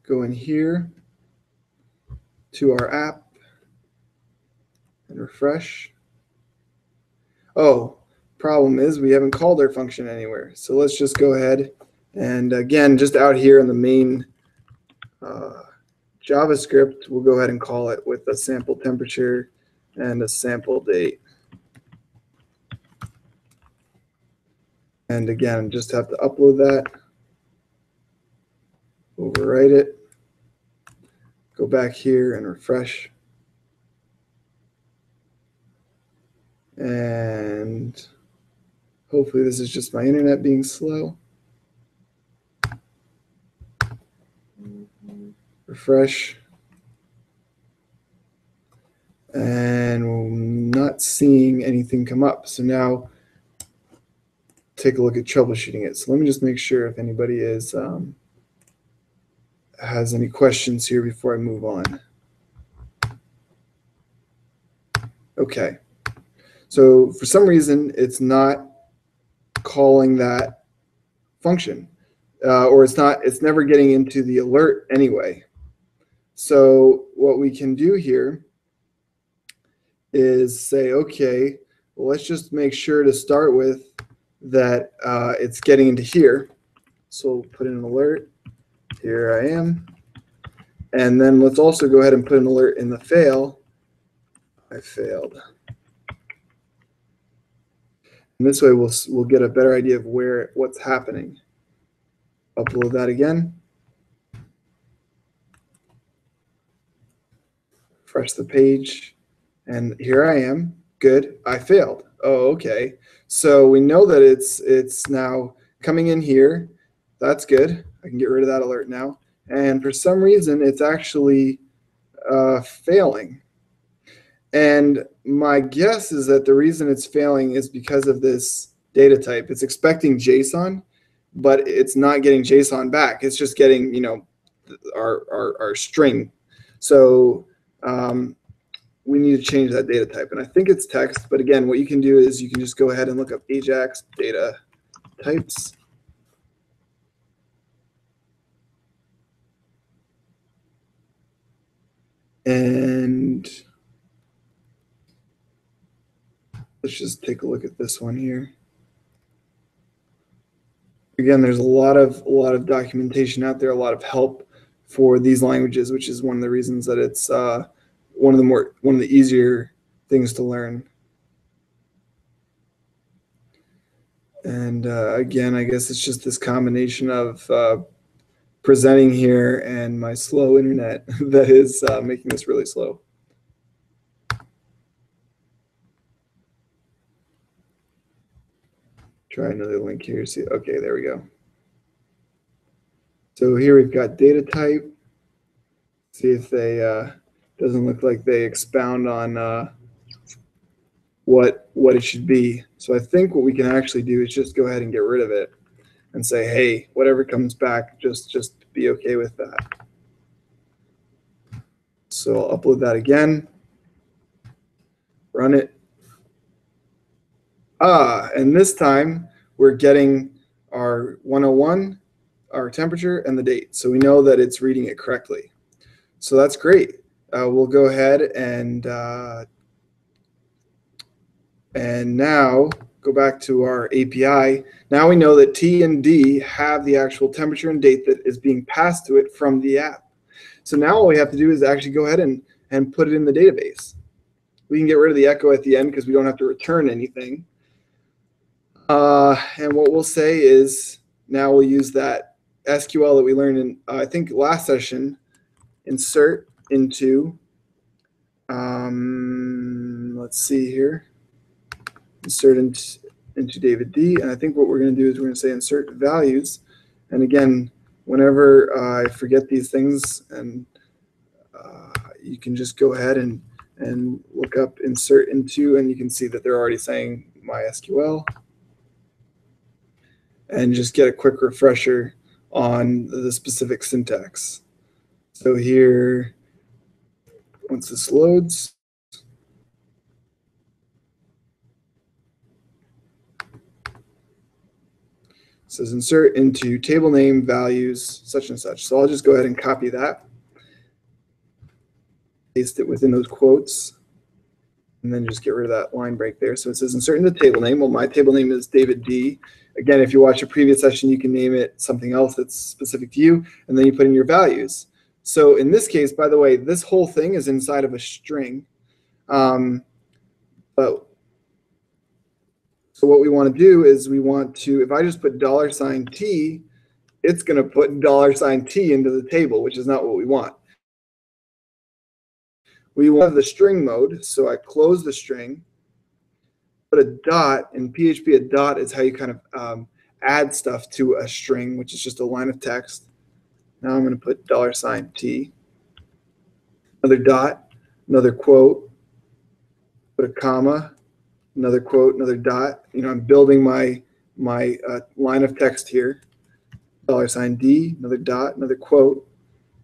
Go in here to our app and refresh. Oh, problem is we haven't called our function anywhere. So let's just go ahead And again, just out here in the main JavaScript, we'll go ahead and call it with a sample temperature and a sample date. And again, just have to upload that, overwrite it, go back here and refresh. And hopefully this is just my internet being slow. Refresh. And we're not seeing anything come up. So now take a look at troubleshooting it. So let me just make sure if anybody is has any questions here before I move on. Okay. So for some reason, it's not calling that function, or it's never getting into the alert anyway. So what we can do here is say, okay, well, let's just make sure to start with that it's getting into here. So we'll put in an alert. Here I am. And then let's also go ahead and put an alert in the fail. I failed. And this way we'll get a better idea of what's happening. Upload that again. Refresh the page. And here I am. Good. I failed. Oh, okay. So we know that it's now coming in here. That's good. I can get rid of that alert now. And for some reason, it's actually failing. And my guess is that the reason it's failing is because of this data type. It's expecting JSON, but it's not getting JSON back. It's just getting, you know, our string. So we need to change that data type. And I think it's text. But again, what you can do is you can just go ahead and look up Ajax data types. And let's just take a look at this one here. Again, there's a lot of documentation out there, a lot of help for these languages, which is one of the reasons that it's one of the easier things to learn. And again, I guess it's just this combination of presenting here and my slow internet that is making this really slow. Try another link here. See, okay, there we go. So here we've got data type. See if they doesn't look like they expound on what it should be. So I think what we can actually do is just go ahead and get rid of it and say, hey, whatever comes back, just be okay with that. So I'll upload that again, run it. And this time we're getting our 101, our temperature, and the date. So we know that it's reading it correctly. So that's great. We'll go ahead and now go back to our API. Now we know that T and D have the actual temperature and date that is being passed to it from the app. So now all we have to do is actually go ahead and put it in the database. We can get rid of the echo at the end because we don't have to return anything. And what we'll say is now we'll use that SQL that we learned in, I think, last session, insert into, let's see here, insert into David D. And I think what we're going to do is we're going to say insert values. And again, whenever I forget these things, and you can just go ahead and look up insert into, and you can see that they're already saying MySQL. And just get a quick refresher on the specific syntax. So here, once this loads, it says insert into table name values such and such. So I'll just go ahead and copy that, paste it within those quotes. and then just get rid of that line break there. So it says insert into the table name. Well, my table name is David D. Again, if you watch a previous session, you can name it something else that's specific to you, and then you put in your values. So in this case, by the way, this whole thing is inside of a string. So what we want to do is we want to, if I just put $T, it's going to put $T into the table, which is not what we want. We want the string mode, so I close the string, put a dot. In PHP, a dot is how you kind of add stuff to a string, which is just a line of text. Now I'm going to put $T, another dot, another quote, put a comma, another quote, another dot. You know, I'm building my line of text here. $D, another dot, another quote,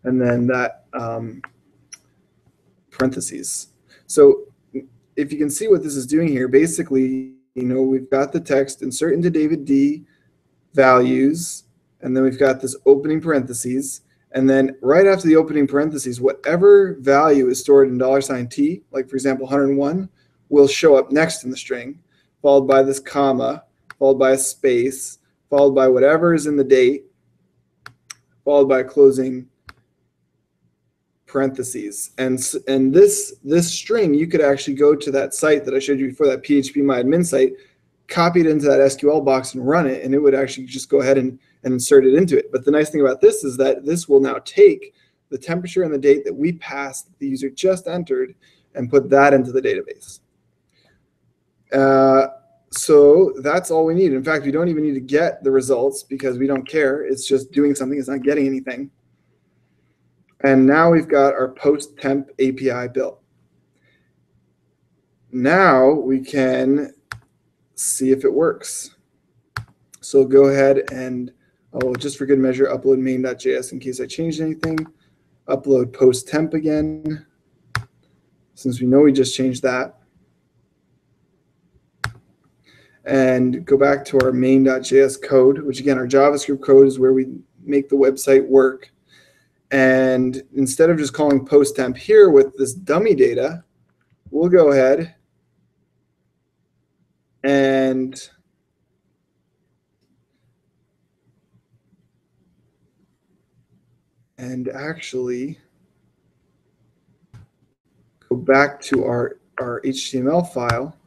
and then that parentheses. So if you can see what this is doing here, basically, you know, we've got the text, insert into David D, values, and then we've got this opening parentheses, and then right after the opening parentheses, whatever value is stored in $T, like for example 101, will show up next in the string, followed by this comma, followed by a space, followed by whatever is in the date, followed by closing parentheses. And this string, you could actually go to that site that I showed you before, that PHP My Admin site, copy it into that SQL box and run it, and it would actually just go ahead and insert it into it. But the nice thing about this is that this will now take the temperature and the date that we passed, that the user just entered, and put that into the database. So that's all we need. In fact, we don't even need to get the results because we don't care. It's just doing something. It's not getting anything. And now we've got our post temp API built. Now we can see if it works. So go ahead and I'll, just for good measure, upload main.js in case I changed anything. Upload post temp again, since we know we just changed that. And go back to our main.js code, which again, our JavaScript code is where we make the website work. And instead of just calling post temp here with this dummy data, we'll go ahead and actually go back to our HTML file.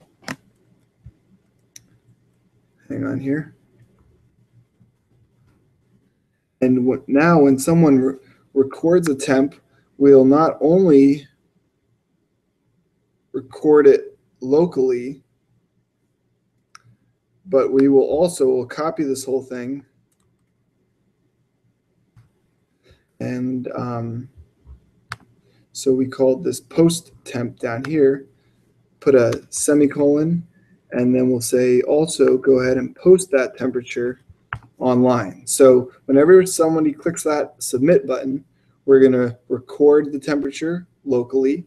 Hang on here. And now when someone records a temp, we'll not only record it locally, but we will also copy this whole thing and so we called this post temp down here, put a semicolon, and then we'll say also go ahead and post that temperature online. So whenever somebody clicks that submit button, we're going to record the temperature locally,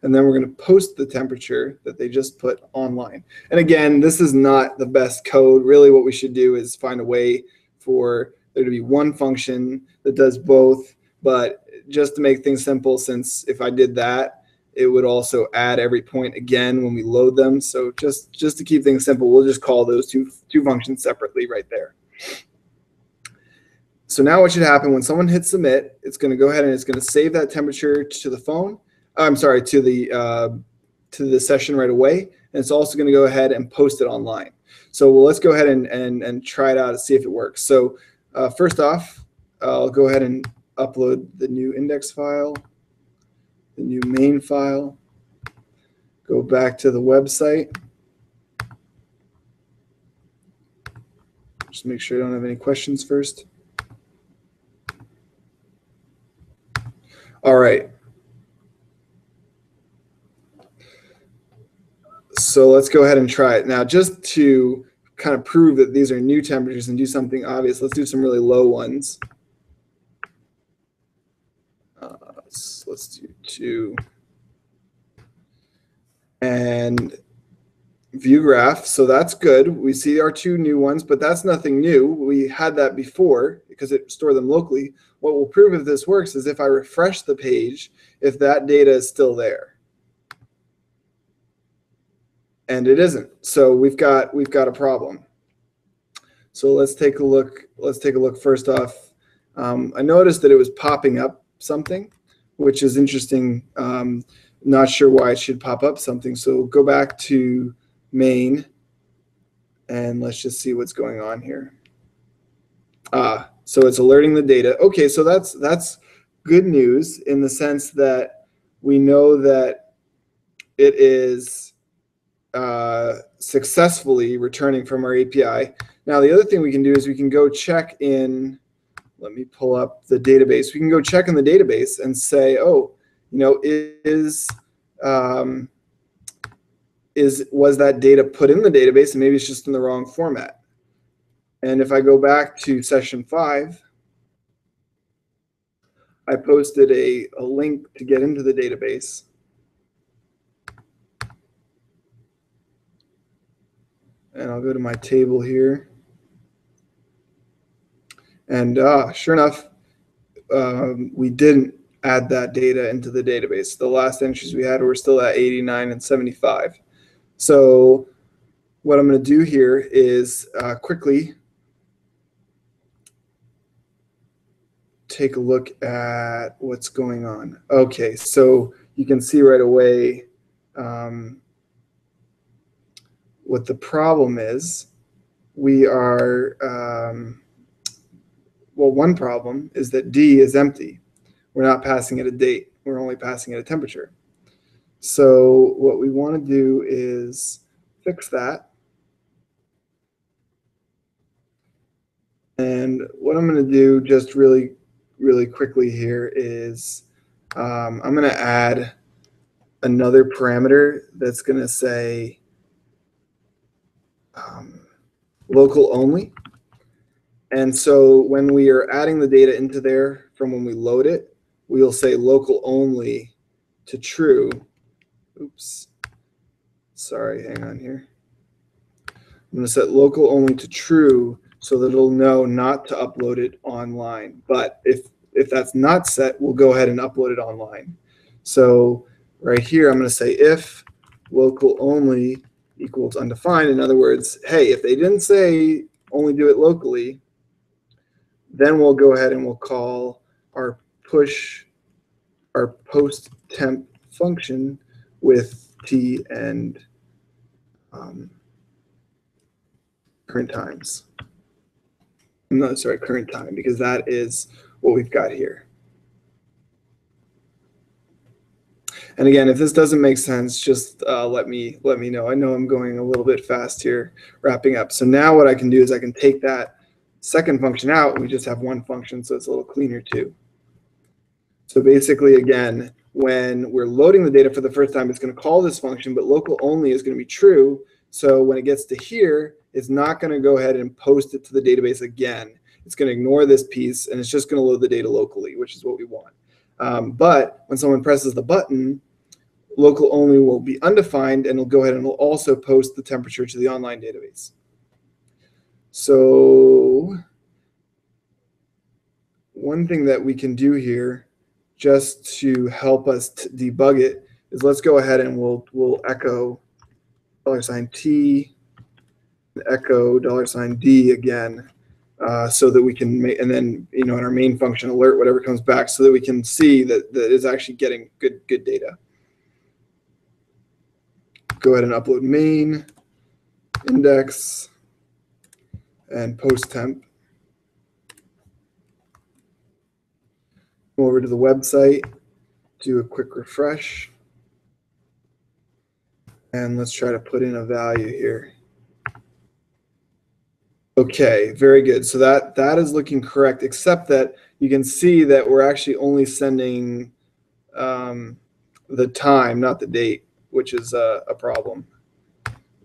and then we're going to post the temperature that they just put online. And again, this is not the best code. Really what we should do is find a way for there to be one function that does both. But just to make things simple, since if I did that, it would also add every point again when we load them. So just to keep things simple, we'll just call those two functions separately right there. So now what should happen when someone hits submit, it's going to go ahead and it's going to save that temperature to the phone. I'm sorry, to the session right away, and it's also going to go ahead and post it online. So let's go ahead and try it out to see if it works. So first off, I'll go ahead and upload the new index file, the new main file, go back to the website. Just make sure I don't have any questions first. All right. So let's go ahead and try it. Now, just to kind of prove that these are new temperatures and do something obvious, let's do some really low ones. Let's do 2. And view graph. So that's good. We see our 2 new ones, but that's nothing new. We had that before because it stored them locally. What will prove if this works is if I refresh the page, if that data is still there. and it isn't. So we've got a problem. So let's take a look. Let's take a look first off. I noticed that it was popping up something, which is interesting. Not sure why it should pop up something. So go back to main, and let's just see what's going on here. So it's alerting the data. Okay, so that's good news in the sense that we know that it is successfully returning from our API. Now, the other thing we can do is we can go check in. Let me pull up the database. We can go check in the database and say, oh, you know, was that data put in the database, and maybe it's just in the wrong format. And if I go back to session 5, I posted a link to get into the database. And I'll go to my table here. And sure enough, we didn't add that data into the database. The last entries we had were still at 89 and 75. So what I'm going to do here is quickly take a look at what's going on. Okay, so you can see right away what the problem is. We are, well, one problem is that D is empty. We're not passing it a date. We're only passing it a temperature. So what we want to do is fix that. And what I'm going to do just really quickly here is I'm going to add another parameter that's going to say local only. And so when we are adding the data into there from when we load it, we'll say local only to true. Oops. Sorry, hang on here. I'm going to set local only to true so that it'll know not to upload it online. But if that's not set, we'll go ahead and upload it online. So right here, I'm going to say if local only equals undefined. In other words, hey, if they didn't say only do it locally, then we'll go ahead and we'll call our post temp function with t and current times. No, sorry, current time, because that is what we've got here. And again, if this doesn't make sense, just let me know. I know I'm going a little bit fast here, wrapping up. So now what I can do is I can take that second function out, and we just have one function, so it's a little cleaner too. So basically, again, when we're loading the data for the first time, it's going to call this function, but local only is going to be true. So when it gets to here, it's not going to go ahead and post it to the database again. It's going to ignore this piece, and it's just going to load the data locally, which is what we want. But when someone presses the button, local only will be undefined, and it'll go ahead and it'll also post the temperature to the online database. So one thing that we can do here just to help us debug it is let's go ahead and we'll echo $T, echo $D again, so that we can make, and then in our main function alert whatever comes back, so that we can see that it's actually getting good data. Go ahead and upload main, index, and post temp. Go over to the website, do a quick refresh, and let's try to put in a value here. Okay, very good. So that is looking correct, except that you can see that we're actually only sending the time, not the date, which is a problem.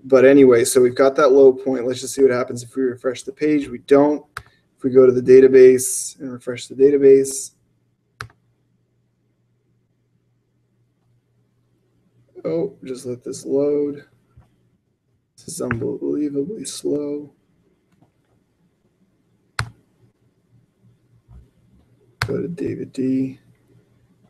But anyway, so we've got that low point. Let's just see what happens if we refresh the page. We don't. If we go to the database and refresh the database, oh, just let this load. This is unbelievably slow. Go to David D.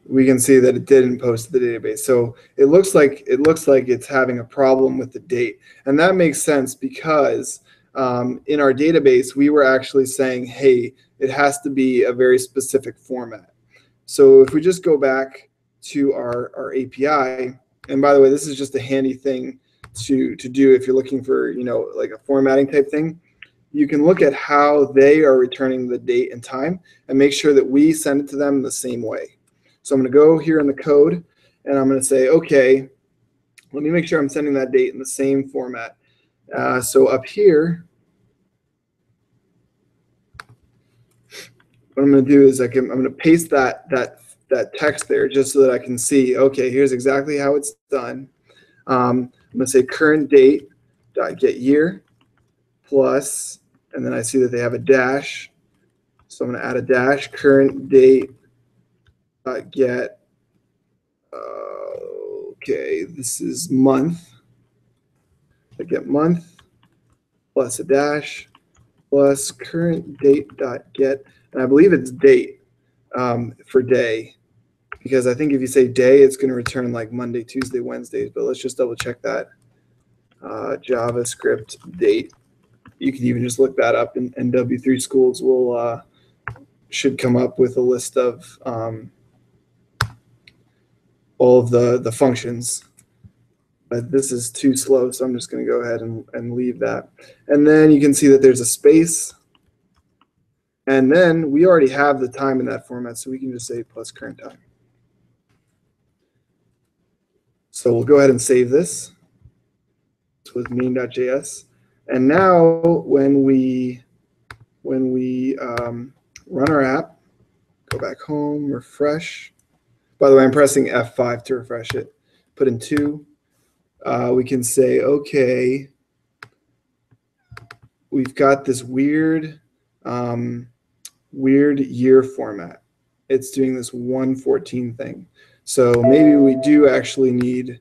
we can see that it didn't post to the database. So it looks like it's having a problem with the date, and that makes sense because in our database we were actually saying, hey, it has to be a very specific format. So if we just go back to our API, and by the way, this is just a handy thing to do if you're looking for, like a formatting type thing. You can look at how they are returning the date and time and make sure that we send it to them the same way. So I'm going to go here in the code and I'm going to say, okay, let me make sure I'm sending that date in the same format. So up here, what I'm going to do is I'm going to paste that text there just so that I can see, okay, here's exactly how it's done. I'm going to say current date dot get year plus, and then I see that they have a dash. So I'm going to add a dash, current date dot get, okay, this is month. I get month plus a dash plus current date dot get, and I believe it's date for day, because I think if you say day, it's going to return like Monday, Tuesday, Wednesdays. But let's just double check that. JavaScript date. You can even just look that up, and W3 Schools will should come up with a list of all of the functions. But this is too slow, so I'm just going to go ahead and leave that. And then you can see that there's a space. And then we already have the time in that format, so we can just say plus current time. So we'll go ahead and save this with mean.js. And now when we run our app, go back home, refresh. By the way, I'm pressing F5 to refresh it. Put in 2. We can say, okay, we've got this weird year format. It's doing this 114 thing. So maybe we do actually need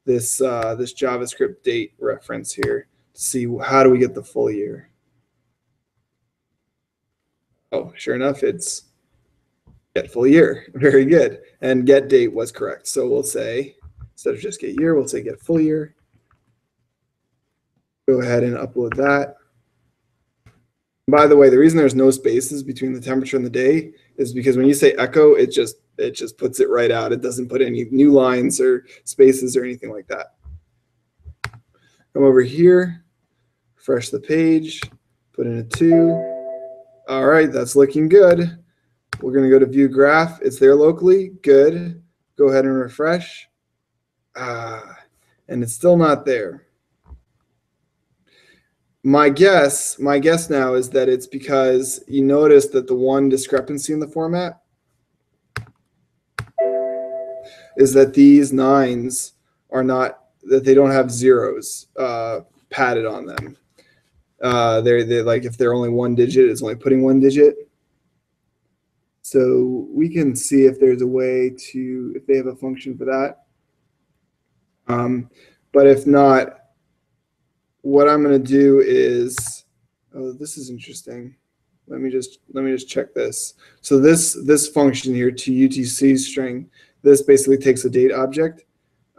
this this JavaScript date reference here to see how do we get the full year. Oh, sure enough, it's get full year. Very good. And get date was correct. So we'll say, instead of just get year, we'll say get full year. Go ahead and upload that. By the way, the reason there's no spaces between the temperature and the day is because when you say echo, it just puts it right out. It doesn't put any new lines or spaces or anything like that. Come over here, refresh the page, put in a 2. All right, that's looking good. We're going to go to view graph. It's there locally. Good. Go ahead and refresh. And it's still not there. My guess now is that it's because you notice that the one discrepancy in the format is that these 9s are not, that they don't have zeros padded on them. They're like, if they're only 1 digit, it's only putting 1 digit. So we can see if there's a way to, if they have a function for that. But if not, what I'm going to do is, oh, this is interesting. Let me just check this. So this function here, to UTC string, this basically takes a date object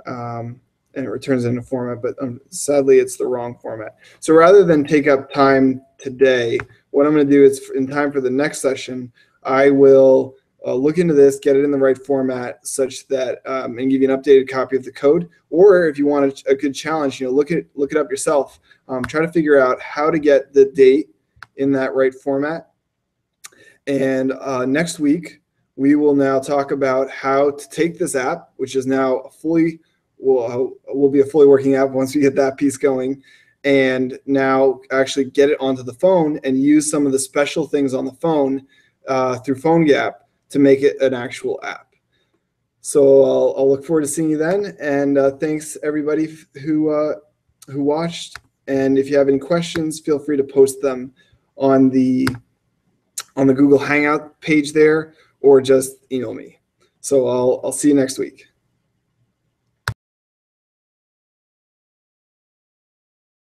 and it returns it in a format, but sadly it's the wrong format. So rather than take up time today, what I'm going to do is, in time for the next session, I will look into this, get it in the right format, such that and give you an updated copy of the code. Or if you want a good challenge, look it up yourself. Try to figure out how to get the date in that right format. And next week we will now talk about how to take this app, which is now will be a fully working app once we get that piece going, and now actually get it onto the phone and use some of the special things on the phone through PhoneGap to make it an actual app. So I'll look forward to seeing you then, and thanks everybody who watched. And if you have any questions, feel free to post them on the Google Hangout page there, or just email me. So I'll see you next week.